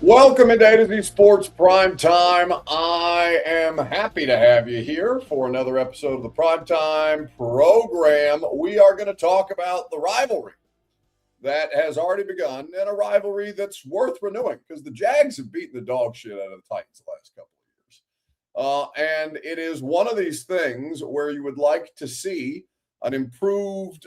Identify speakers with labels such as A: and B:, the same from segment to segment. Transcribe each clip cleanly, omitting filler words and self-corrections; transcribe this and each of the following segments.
A: Welcome into AFC Sports Prime Time. I am happy to have you here for another episode of the Prime Time program. We are going to talk about the rivalry that has already begun and a rivalry that's worth renewing because the Jags have beaten the dog shit out of the Titans the last couple of years. And it is one of these things where you would like to see an improved,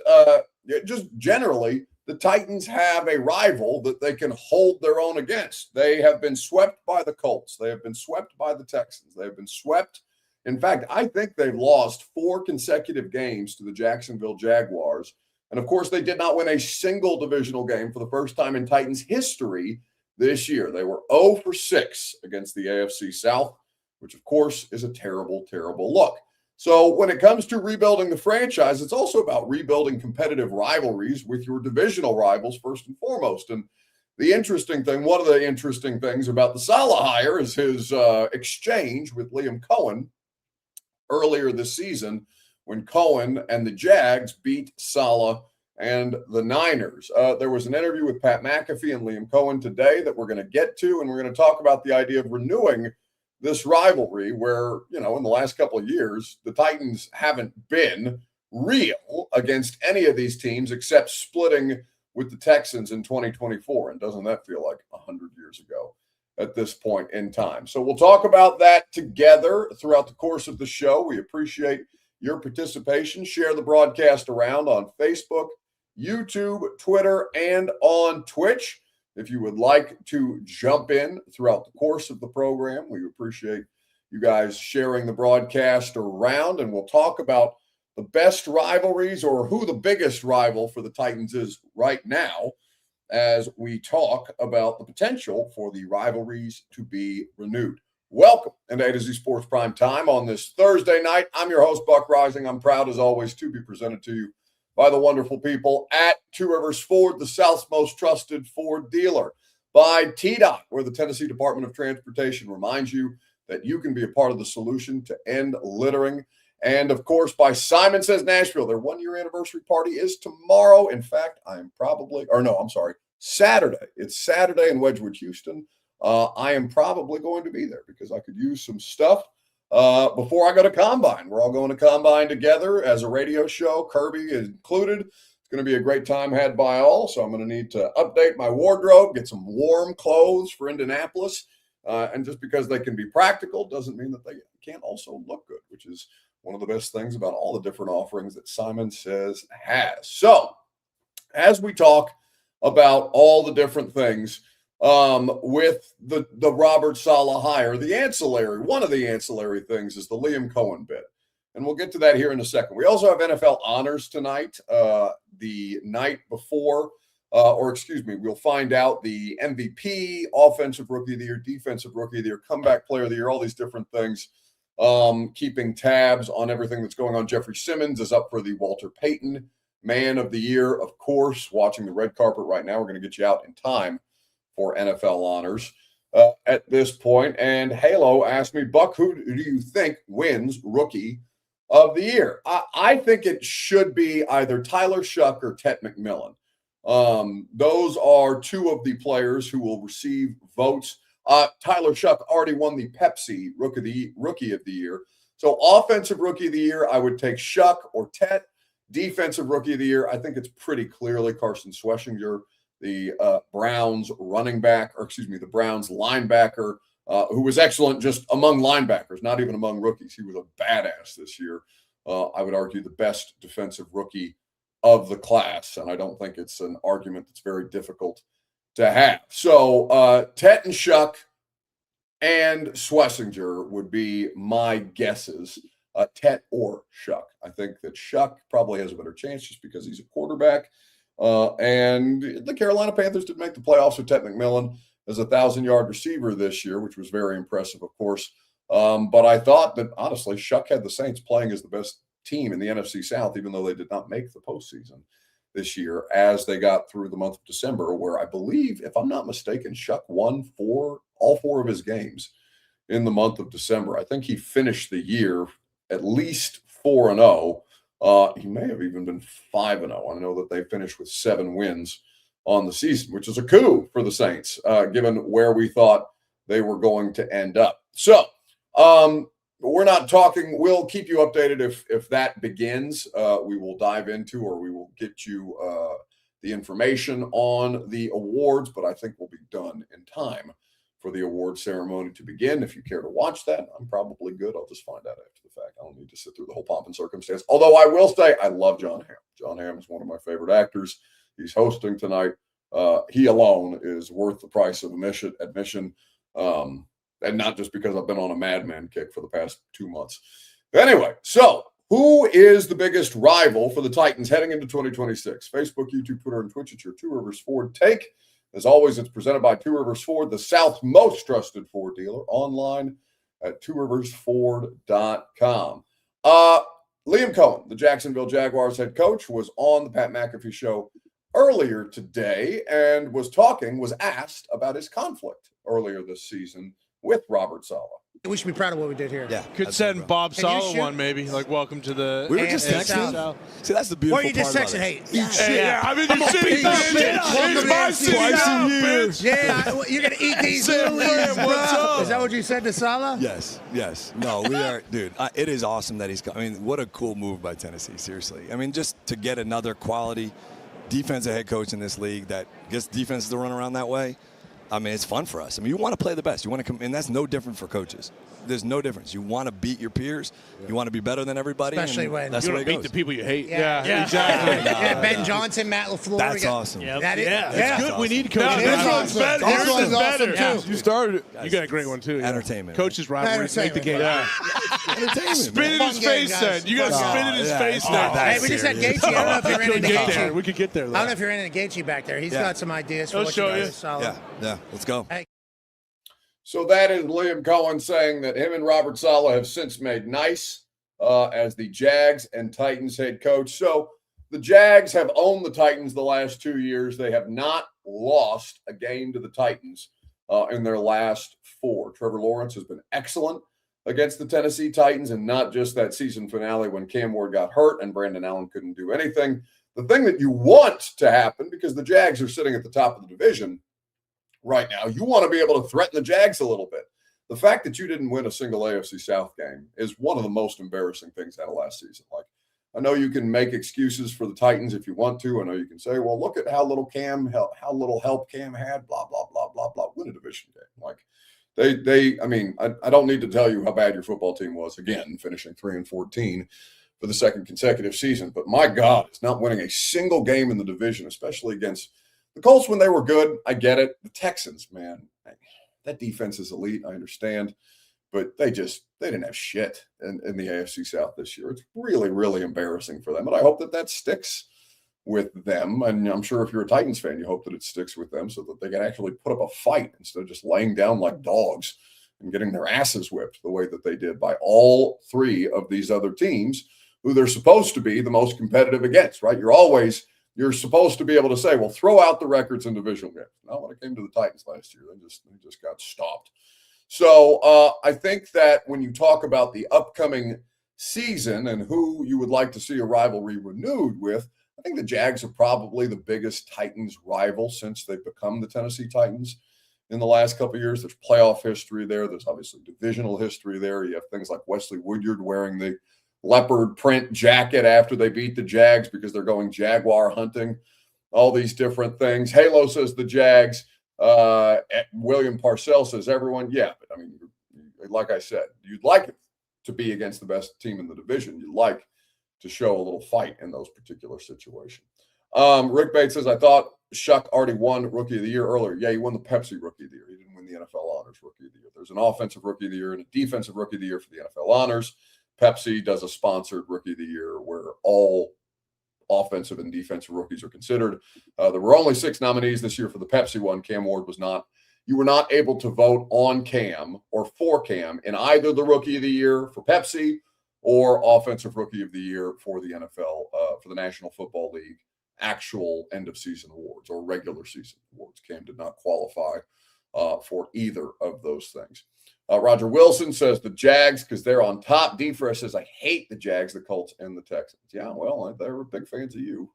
A: just generally, the Titans have a rival that they can hold their own against. They have been swept by the Colts. They have been swept by the Texans. They have been swept. In fact, I think they've lost 4 consecutive games to the Jacksonville Jaguars. And of course, they did not win a single divisional game for the first time in Titans history this year. They were 0 for 6 against the AFC South, which of course is a terrible, terrible look. So when it comes to rebuilding the franchise, it's also about rebuilding competitive rivalries with your divisional rivals first and foremost. And the interesting thing, one of the interesting things about the Saleh hire is his exchange with Liam Coen earlier this season when Coen and the Jags beat Saleh and the Niners. There was an interview with Pat McAfee and Liam Coen today that we're going to get to, and we're going to talk about the idea of renewing this rivalry where, in the last couple of years, the Titans haven't been real against any of these teams except splitting with the Texans in 2024. And doesn't that feel like 100 years ago at this point in time? So we'll talk about that together throughout the course of the show. We appreciate your participation. Share the broadcast around on Facebook, YouTube, Twitter, and on Twitch. If you would like to jump in throughout the course of the program, we appreciate you guys sharing the broadcast around, and we'll talk about the best rivalries or who the biggest rival for the Titans is right now as we talk about the potential for the rivalries to be renewed. Welcome into A to Z Sports Prime Time on this Thursday night. I'm your host, Buck Rising. I'm proud, as always, to be presented to you by the wonderful people at Two Rivers Ford, the South's most trusted Ford dealer. By TDOT, where the Tennessee Department of Transportation reminds you that you can be a part of the solution to end littering. And, of course, by Simon Says Nashville. Their one-year anniversary party is tomorrow. In fact, Saturday. It's Saturday in Wedgwood, Houston. I am probably going to be there because I could use some stuff before I go to Combine. We're all going to Combine together as a radio show. Kirby is included. It's going to be a great time had by all. So I'm going to need to update my wardrobe, get some warm clothes for Indianapolis. And just because they can be practical doesn't mean that they can't also look good, which is one of the best things about all the different offerings that Simon Says has. So as we talk about all the different things, with the Robert Saleh hire, one of the ancillary things is the Liam Coen bit. And we'll get to that here in a second. We also have NFL honors tonight, the night before, we'll find out the MVP, Offensive Rookie of the Year, Defensive Rookie of the Year, Comeback Player of the Year, all these different things, keeping tabs on everything that's going on. Jeffrey Simmons is up for the Walter Payton Man of the Year, of course, watching the red carpet right now. We're going to get you out in time for NFL honors at this point. And Halo asked me, Buck, who do you think wins Rookie of the Year? I think it should be either Tyler Shuck or Tet McMillan. Those are two of the players who will receive votes. Tyler Shuck already won the Pepsi Rookie of the Year. So Offensive Rookie of the Year, I would take Shuck or Tet. Defensive Rookie of the Year, I think it's pretty clearly Carson Schweschinger, the Browns linebacker, who was excellent just among linebackers, not even among rookies. He was a badass this year. I would argue the best defensive rookie of the class, and I don't think it's an argument that's very difficult to have. So Tet and Shuck and Schlesinger would be my guesses. Tet or Shuck. I think that Shuck probably has a better chance just because he's a quarterback. And the Carolina Panthers did make the playoffs with Tet McMillan as a 1,000-yard receiver this year, which was very impressive, of course. But I thought that, honestly, Shuck had the Saints playing as the best team in the NFC South, even though they did not make the postseason this year as they got through the month of December, where I believe, if I'm not mistaken, Shuck won all four of his games in the month of December. I think he finished the year at least 4-0. He may have even been 5-0. I know that they finished with 7 wins on the season, which is a coup for the Saints, given where we thought they were going to end up. So we're not talking. We'll keep you updated if that begins. We will dive into, or we will get you the information on the awards, but I think we'll be done in time for the award ceremony to begin. If you care to watch that, I'm probably good. I'll just find out after the fact. I don't need to sit through the whole pomp and circumstance. Although I will say I love John Hamm. John Hamm is one of my favorite actors. He's hosting tonight. He alone is worth the price of admission. And not just because I've been on a Mad Men kick for the past 2 months. Anyway, so who is the biggest rival for the Titans heading into 2026? Facebook, YouTube, Twitter, and Twitch. It's your Two Rivers Ford take. As always, it's presented by Two Rivers Ford, the South's most trusted Ford dealer, online at tworiversford.com. Liam Coen, the Jacksonville Jaguars head coach, was on the Pat McAfee show earlier today and was asked about his conflict earlier this season with Robert Saleh.
B: We should be proud of what we did here.
C: Yeah,
D: could send Bob Saleh one maybe, like welcome to the.
C: We were just texting. See, that's the beautiful part.
B: Or you just texted, hey,
D: yeah. I mean, you see, it's my city now, bitch.
B: Yeah, you're gonna eat these Louis, bro. Is that what you said to Saleh?
C: Yes. No, we are, dude. It is awesome that he's. I mean, what a cool move by Tennessee. Seriously. I mean, just to get another quality defensive head coach in this league that gets defenses to run around that way. I mean, it's fun for us. I mean, you want to play the best. You want to come, and that's no different for coaches. There's no difference. You want to beat your peers. You want to be better than everybody.
B: Especially when
D: you want to beat the people you hate.
B: Yeah.
D: Exactly.
B: Ben Johnson, Matt LaFleur.
C: That's awesome.
D: Yep.
B: It's
D: good.
B: Awesome.
D: We need coaches.
B: This one's better.
D: This one's
B: awesome,
D: better.
B: too.
D: You started it. You got a great one, too.
C: Entertainment.
D: Coaches rivalry. Make the game.
C: Entertainment.
D: Spit in his face, then. You got to spit in his face now.
B: Hey, we just had Gaethje. I don't know if you're in the Gaethje.
D: We could get there.
B: I don't know if you're in the Gaethje back there. He's got some ideas for what you guys.
C: Yeah. Let's go.
A: So that is Liam Coen saying that him and Robert Saleh have since made nice as the Jags and Titans head coach. So the Jags have owned the Titans the last 2 years. They have not lost a game to the Titans in their last 4. Trevor Lawrence has been excellent against the Tennessee Titans, and not just that season finale when Cam Ward got hurt and Brandon Allen couldn't do anything. The thing that you want to happen, because the Jags are sitting at the top of the division right now, you want to be able to threaten the Jags a little bit. The fact that you didn't win a single AFC South game is one of the most embarrassing things out of last season. Like, I know you can make excuses for the Titans if you want to. I know you can say, well, look at how little help Cam had, blah, blah, blah, blah, blah. Win a division game. Like, I don't need to tell you how bad your football team was, again, finishing 3-14 for the second consecutive season. But my God, it's not winning a single game in the division, especially against the Colts when they were good. I get it. The Texans, man, that defense is elite. I understand. But they didn't have shit in the AFC South this year. It's really, really embarrassing for them. And I hope that sticks with them. And I'm sure if you're a Titans fan, you hope that it sticks with them so that they can actually put up a fight instead of just laying down like dogs and getting their asses whipped the way that they did by all 3 of these other teams who they're supposed to be the most competitive against, right? You're supposed to be able to say, well, throw out the records in divisional games. Now, when it came to the Titans last year, they just got stopped. So I think that when you talk about the upcoming season and who you would like to see a rivalry renewed with, I think the Jags are probably the biggest Titans rival since they've become the Tennessee Titans in the last couple of years. There's playoff history there. There's obviously divisional history there. You have things like Wesley Woodyard wearing the leopard print jacket after they beat the Jags because they're going jaguar hunting, all these different things. Halo says the Jags. William Parcell says everyone. Yeah, but I mean, like I said, you'd like it to be against the best team in the division. You'd like to show a little fight in those particular situations. Rick Bates says, I thought Shuck already won Rookie of the Year earlier. Yeah, he won the Pepsi Rookie of the Year. He didn't win the NFL Honors Rookie of the Year. There's an Offensive Rookie of the Year and a Defensive Rookie of the Year for the NFL Honors. Pepsi does a sponsored Rookie of the Year where all offensive and defensive rookies are considered. There were only 6 nominees this year for the Pepsi one. Cam Ward was not. You were not able to vote on Cam or for Cam in either the Rookie of the Year for Pepsi or Offensive Rookie of the Year for the NFL, for the National Football League actual end-of-season awards or regular season awards. Cam did not qualify for either of those things. Roger Wilson says the Jags because they're on top. D. Fresh says, I hate the Jags, the Colts, and the Texans. Yeah, well, they're big fans of you.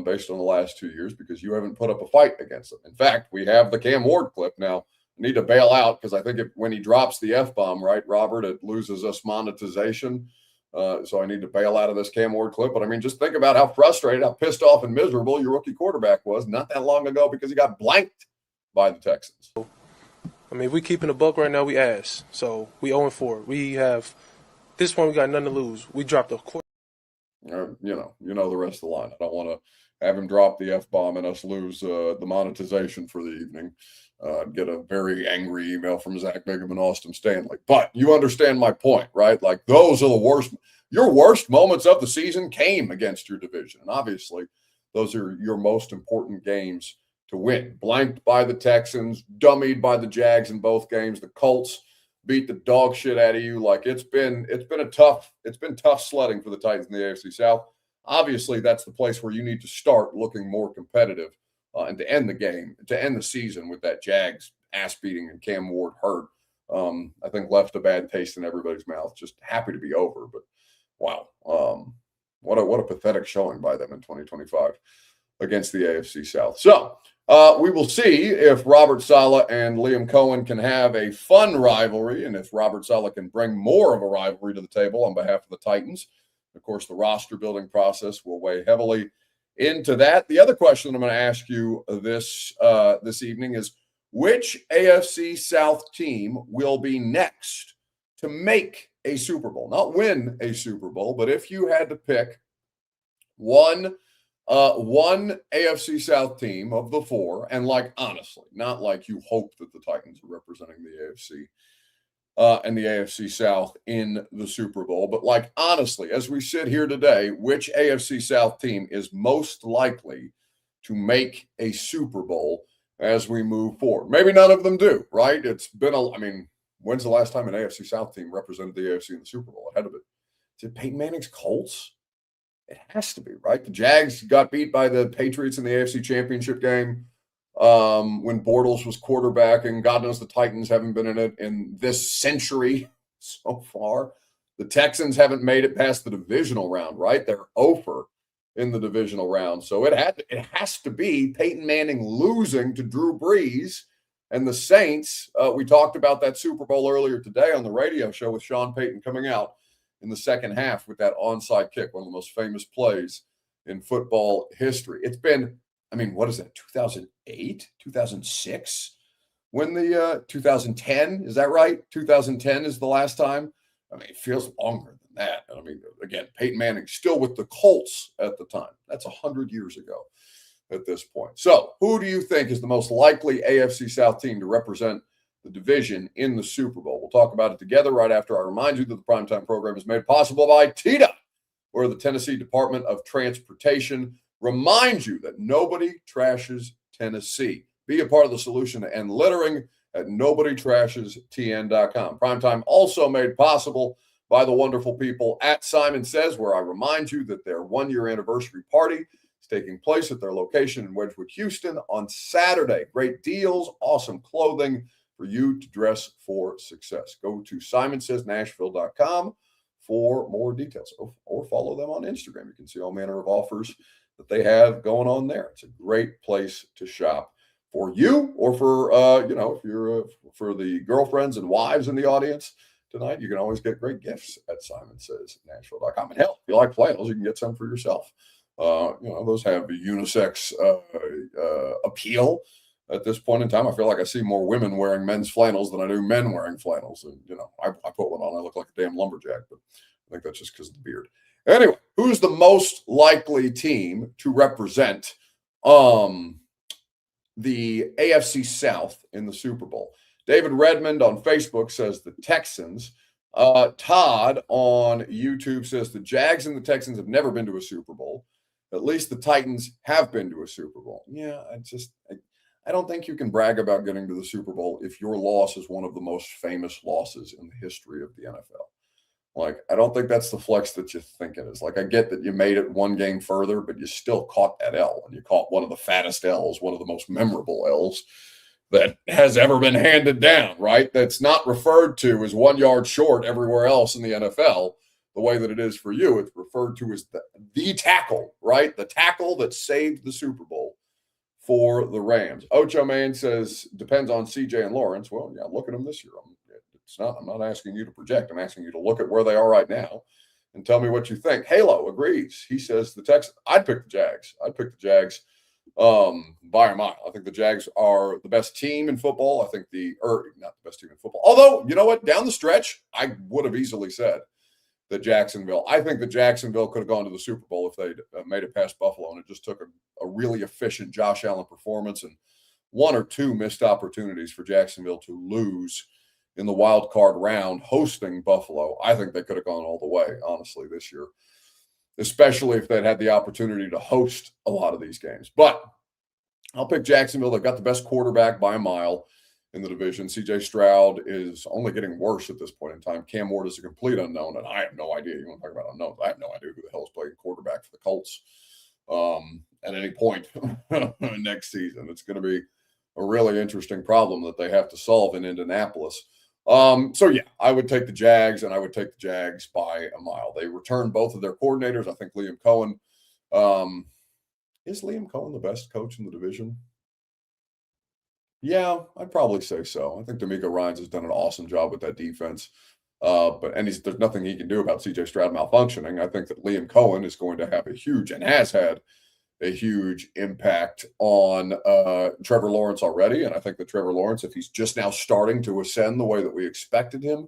A: based on the last 2 years because you haven't put up a fight against them. In fact, we have the Cam Ward clip now. I need to bail out because I think when he drops the F-bomb, right, Robert, it loses us monetization. So I need to bail out of this Cam Ward clip. But, I mean, just think about how frustrated, how pissed off and miserable your rookie quarterback was not that long ago because he got blanked by the Texans.
E: I mean, if we keeping a buck right now, we ass. So we 0-4. We have – this point, we got nothing to lose. We dropped a quarter.
A: You know the rest of the line. I don't want to have him drop the F-bomb and us lose the monetization for the evening. Get a very angry email from Zach Bigham and Austin Stanley. But you understand my point, right? Like, those are the worst. Your worst moments of the season came against your division. And obviously, those are your most important games to win. Blanked by the Texans, dummied by the Jags in both games. The Colts beat the dog shit out of you. Like, it's been tough sledding for the Titans in the AFC South. Obviously, that's the place where you need to start looking more competitive and to end the game, to end the season with that Jags ass beating and Cam Ward hurt. I think left a bad taste in everybody's mouth. Just happy to be over, but wow, what a pathetic showing by them in 2025 against the AFC South. So we will see if Robert Saleh and Liam Coen can have a fun rivalry, and if Robert Saleh can bring more of a rivalry to the table on behalf of the Titans. Of course, the roster building process will weigh heavily into that. The other question I'm going to ask you this evening is, which AFC South team will be next to make a Super Bowl? Not win a Super Bowl, but if you had to pick one AFC South team of the four, and like honestly, not like you hope that the Titans are representing the AFC and the AFC South in the Super Bowl, but like honestly, as we sit here today, which AFC South team is most likely to make a Super Bowl as we move forward? Maybe none of them do, right? It's been when's the last time an AFC South team represented the AFC in the Super Bowl? It had to be. Is it Peyton Manning's Colts? It has to be, right? The Jags got beat by the Patriots in the AFC Championship game when Bortles was quarterbacking. God knows the Titans haven't been in it in this century so far. The Texans haven't made it past the divisional round, right? They're over in the divisional round. So it has to be Peyton Manning losing to Drew Brees and the Saints. We talked about that Super Bowl earlier today on the radio show with Sean Payton coming out in the second half with that onside kick, one of the most famous plays in football history. It's been, what is that, 2008, 2006? When the 2010, is that right? 2010 is the last time? It feels longer than that. Again, Peyton Manning still with the Colts at the time. That's 100 years ago at this point. So who do you think is the most likely AFC South team to represent the division in the Super Bowl? We'll talk about it together right after I remind you that the Primetime program is made possible by TDOT, where the Tennessee Department of Transportation reminds you that nobody trashes Tennessee. Be a part of the solution to end littering at nobodytrashestn.com. Primetime also made possible by the wonderful people at Simon Says, where I remind you that their one-year anniversary party is taking place at their location in Wedgwood, Houston on Saturday. Great deals, awesome clothing for you to dress for success. Go to simonsaysnashville.com for more details, or follow them on Instagram. You can see all manner of offers that they have going on there. It's a great place to shop for you, or for if you're for the girlfriends and wives in the audience tonight. You can always get great gifts at simonsaysnashville.com. And hell, if you like flannels, you can get some for yourself. Those have a unisex appeal. At this point in time, I feel like I see more women wearing men's flannels than I do men wearing flannels. And, I put one on. I look like a damn lumberjack, but I think that's just because of the beard. Anyway, who's the most likely team to represent the AFC South in the Super Bowl? David Redmond on Facebook says the Texans. Todd on YouTube says the Jags and the Texans have never been to a Super Bowl. At least the Titans have been to a Super Bowl. Yeah, I don't think you can brag about getting to the Super Bowl if your loss is one of the most famous losses in the history of the NFL. I don't think that's the flex that you think it is. I get that you made it one game further, but you still caught that L, and you caught one of the fattest L's, one of the most memorable L's that has ever been handed down, right? That's not referred to as 1 yard short everywhere else in the NFL. the way that it is for you. It's referred to as the tackle, right? The tackle that saved the Super Bowl for the Rams. Ocho Man says, depends on CJ and Lawrence. Well, yeah, look at them this year. I'm not asking you to project. I'm asking you to look at where they are right now and tell me what you think. Halo agrees. He says the Texans. I'd pick the Jags. By a mile. I think the Jags are the best team in football. I think not the best team in football. Although, you know what? Down the stretch, I would have easily said that Jacksonville. I think that Jacksonville could have gone to the Super Bowl if they'd made it past Buffalo, and it just took a really efficient Josh Allen performance and one or two missed opportunities for Jacksonville to lose in the wild card round hosting Buffalo. I think they could have gone all the way, honestly, this year, especially if they'd had the opportunity to host a lot of these games. But I'll pick Jacksonville. They've got the best quarterback by a mile in the division. C.J. Stroud is only getting worse at this point in time. Cam Ward is a complete unknown, and I have no idea. You want to talk about unknowns? I have no idea who the hell is playing quarterback for the Colts at any point next season. It's going to be a really interesting problem that they have to solve in Indianapolis. So, yeah, I would take the Jags, and I would take the Jags by a mile. They returned both of their coordinators. I think Liam Coen. Is Liam Coen the best coach in the division? Yeah, I'd probably say so. I think D'Amico Ryans has done an awesome job with that defense. There's nothing he can do about C.J. Stroud malfunctioning. I think that Liam Coen is going to have a huge, and has had a huge impact on Trevor Lawrence already. And I think that Trevor Lawrence, if he's just now starting to ascend the way that we expected him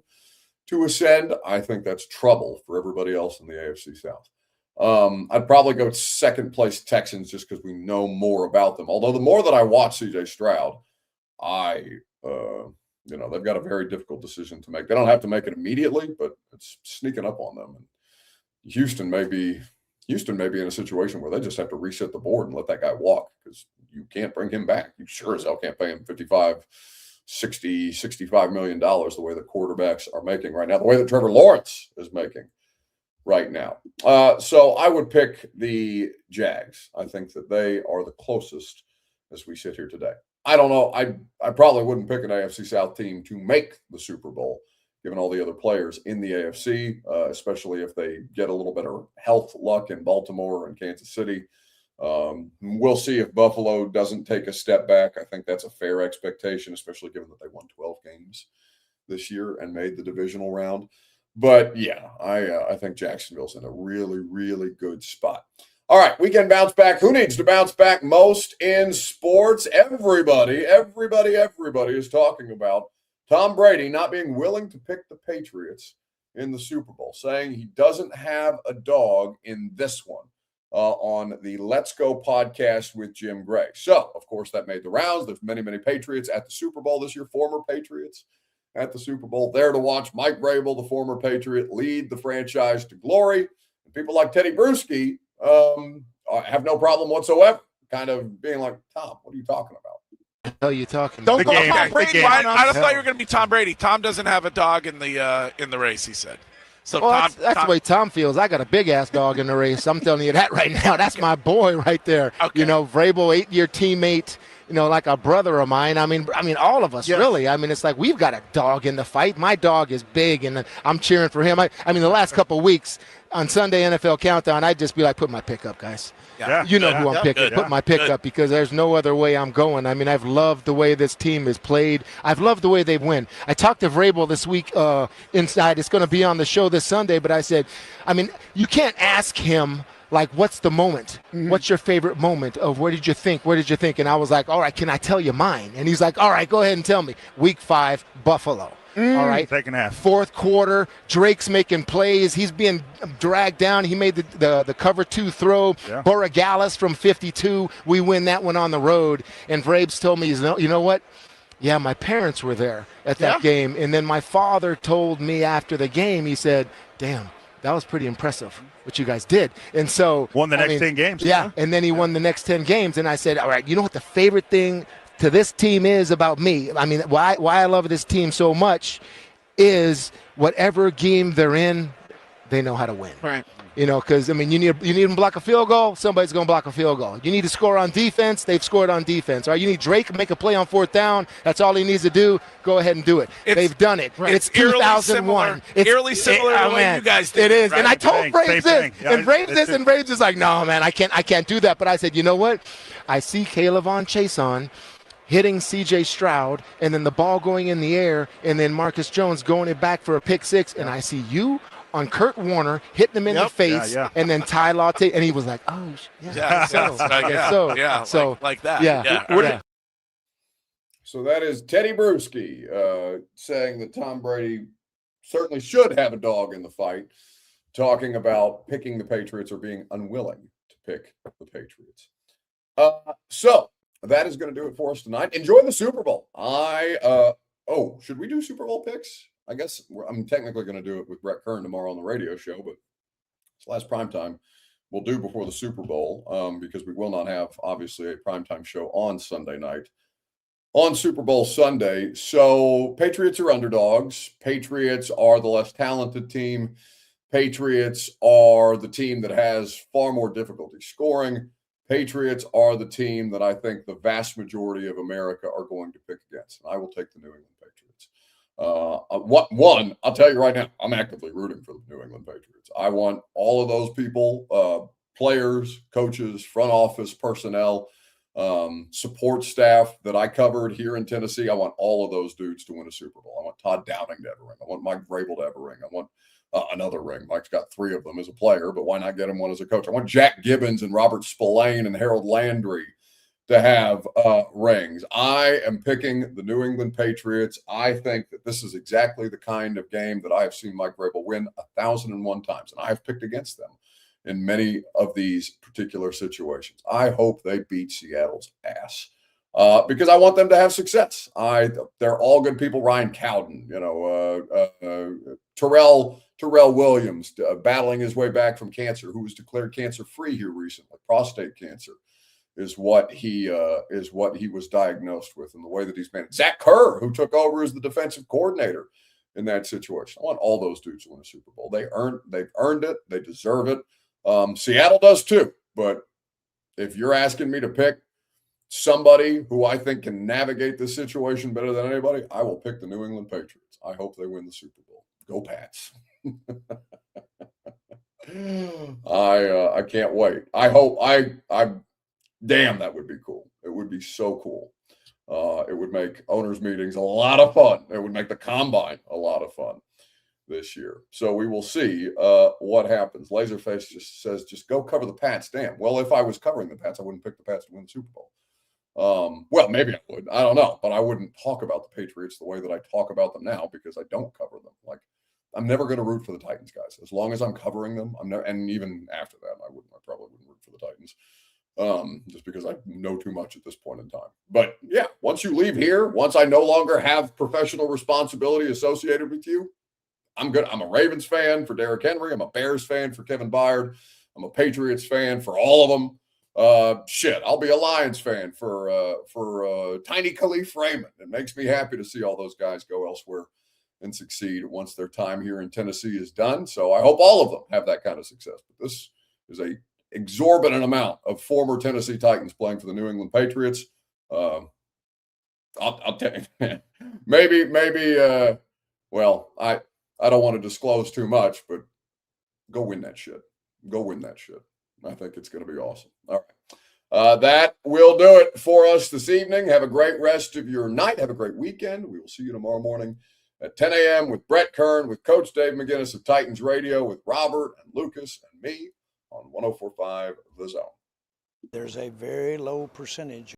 A: to ascend, I think that's trouble for everybody else in the AFC South. I'd probably go second place Texans just because we know more about them. Although the more that I watch C.J. Stroud, they've got a very difficult decision to make. They don't have to make it immediately, but it's sneaking up on them. And Houston may be in a situation where they just have to reset the board and let that guy walk because you can't bring him back. You sure as hell can't pay him $55, $60, $65 million the way the quarterbacks are making right now, the way that Trevor Lawrence is making right now. So I would pick the Jags. I think that they are the closest as we sit here today. I don't know. I probably wouldn't pick an AFC South team to make the Super Bowl, given all the other players in the AFC, especially if they get a little better health luck in Baltimore and Kansas City. We'll see if Buffalo doesn't take a step back. I think that's a fair expectation, especially given that they won 12 games this year and made the divisional round. But, yeah, I think Jacksonville's in a really, really good spot. All right, weekend bounce back. Who needs to bounce back most in sports? Everybody is talking about Tom Brady not being willing to pick the Patriots in the Super Bowl, saying he doesn't have a dog in this one on the Let's Go podcast with Jim Gray. So, of course, that made the rounds. There's many, many Patriots at the Super Bowl this year, former Patriots at the Super Bowl, there to watch Mike Vrabel, the former Patriot, lead the franchise to glory. And people like Teddy Bruschi have no problem whatsoever kind of being like, Tom, what are you talking about?
B: What are you talking
D: Don't
B: about?
D: go Tom Brady. I thought you were going to be Tom Brady. Tom doesn't have a dog in the race, he said. So
B: well, that's the way Tom feels. I got a big-ass dog in the race. I'm telling you that right now. That's my boy right there. Okay. Vrabel, 8-year teammate, like a brother of mine. I mean, all of us, really. I mean, it's like we've got a dog in the fight. My dog is big, and I'm cheering for him. The last couple of weeks on Sunday NFL Countdown, I'd just be like, put my pick up, guys.
D: Yeah.
B: Who I'm picking. Put my pick up because there's no other way I'm going. I've loved the way this team is played. I've loved the way they've won. I talked to Vrabel this week inside. It's going to be on the show this Sunday, but I said, you can't ask him, like, what's the moment? Mm-hmm. What's your favorite moment of what did you think? What did you think? And I was like, all right, can I tell you mine? And he's like, all right, go ahead and tell me. Week 5, Buffalo. All right.
F: Second half.
B: Fourth quarter, Drake's making plays. He's being dragged down. He made the cover 2 throw. Yeah. Borregales from 52. We win that one on the road. And Vrabes told me, you know what? Yeah, my parents were there at that game. And then my father told me after the game, he said, damn, that was pretty impressive what you guys did. And so
F: won the next 10 games.
B: Yeah, huh? And then he won the next 10 games. And I said, all right, you know what the favorite thing to this team is about me? Why I love this team so much is whatever game they're in, they know how to win.
G: Right.
B: Because, I mean, you need them to block a field goal, somebody's going to block a field goal. You need to score on defense, they've scored on defense. All right, you need Drake to make a play on 4th down, that's all he needs to do, go ahead and do it. They've done it.
D: Right.
B: It's 2001.
D: It's eerily similar to the way you guys did
B: it. It is.
D: Right?
B: And I told Braves this,
F: Yeah,
B: and Braves is like, no, man, I can't do that. But I said, you know what? I see Kayla Von Chason hitting C.J. Stroud, and then the ball going in the air, and then Marcus Jones going it back for a pick 6, and I see you on Kurt Warner, hitting him in the face, and then Ty Law, and he was like, "Oh, yeah,
D: like that,
B: yeah."
A: So that is Teddy Bruschi saying that Tom Brady certainly should have a dog in the fight, talking about picking the Patriots or being unwilling to pick the Patriots. So that is going to do it for us tonight. Enjoy the Super Bowl. Should we do Super Bowl picks? I guess I'm technically going to do it with Brett Kern tomorrow on the radio show, but it's last primetime we'll do before the Super Bowl because we will not have, obviously, a primetime show on Sunday night on Super Bowl Sunday. So Patriots are underdogs. Patriots are the less talented team. Patriots are the team that has far more difficulty scoring. Patriots are the team that I think the vast majority of America are going to pick against. And I will take the New England Patriots. I'll tell you right now, I'm actively rooting for the New England Patriots. I want all of those people, players, coaches, front office personnel, support staff that I covered here in Tennessee. I want all of those dudes to win a Super Bowl. I want Todd Downing to have a ring. I want Mike Vrabel to have a ring. I want another ring. Mike's got 3 of them as a player, but why not get him one as a coach? I want Jack Gibbons and Robert Spillane and Harold Landry to have rings. I am picking the New England Patriots. I think that this is exactly the kind of game that I have seen Mike Vrabel win 1,001 times, and I've picked against them in many of these particular situations. I hope they beat Seattle's ass because I want them to have success. They're all good people. Ryan Cowden, Terrell Williams battling his way back from cancer, who was declared cancer-free here recently, prostate cancer. Is what he was diagnosed with, and the way that he's managed. Zach Kerr, who took over as the defensive coordinator in that situation. I want all those dudes to win a Super Bowl. They've earned it. They deserve it. Seattle does too. But if you're asking me to pick somebody who I think can navigate this situation better than anybody, I will pick the New England Patriots. I hope they win the Super Bowl. Go Pats. I can't wait. Damn, that would be cool. It would be so cool. It would make owners' meetings a lot of fun. It would make the combine a lot of fun this year. So we will see what happens. Laserface just says, just go cover the Pats. Damn. Well, if I was covering the Pats, I wouldn't pick the Pats to win the Super Bowl. Well, maybe I would. I don't know. But I wouldn't talk about the Patriots the way that I talk about them now because I don't cover them. Like, I'm never going to root for the Titans, guys. As long as I'm covering them, and even after that, I probably wouldn't root for the Titans. Just because I know too much at this point in time. But yeah, once you leave here, once I no longer have professional responsibility associated with you, I'm good. I'm a Ravens fan for Derrick Henry. I'm a Bears fan for Kevin Byard. I'm a Patriots fan for all of them. I'll be a Lions fan for Tiny Khalif Raymond. It makes me happy to see all those guys go elsewhere and succeed once their time here in Tennessee is done. So I hope all of them have that kind of success. But this is a exorbitant amount of former Tennessee Titans playing for the New England Patriots. I'll tell you, maybe. I don't want to disclose too much, but go win that shit. Go win that shit. I think it's going to be awesome. All right. That will do it for us this evening. Have a great rest of your night. Have a great weekend. We will see you tomorrow morning at 10 a.m. with Brett Kern, with Coach Dave McGinnis of Titans Radio, with Robert and Lucas and me on 104.5 The Zone.
G: There's a very low percentage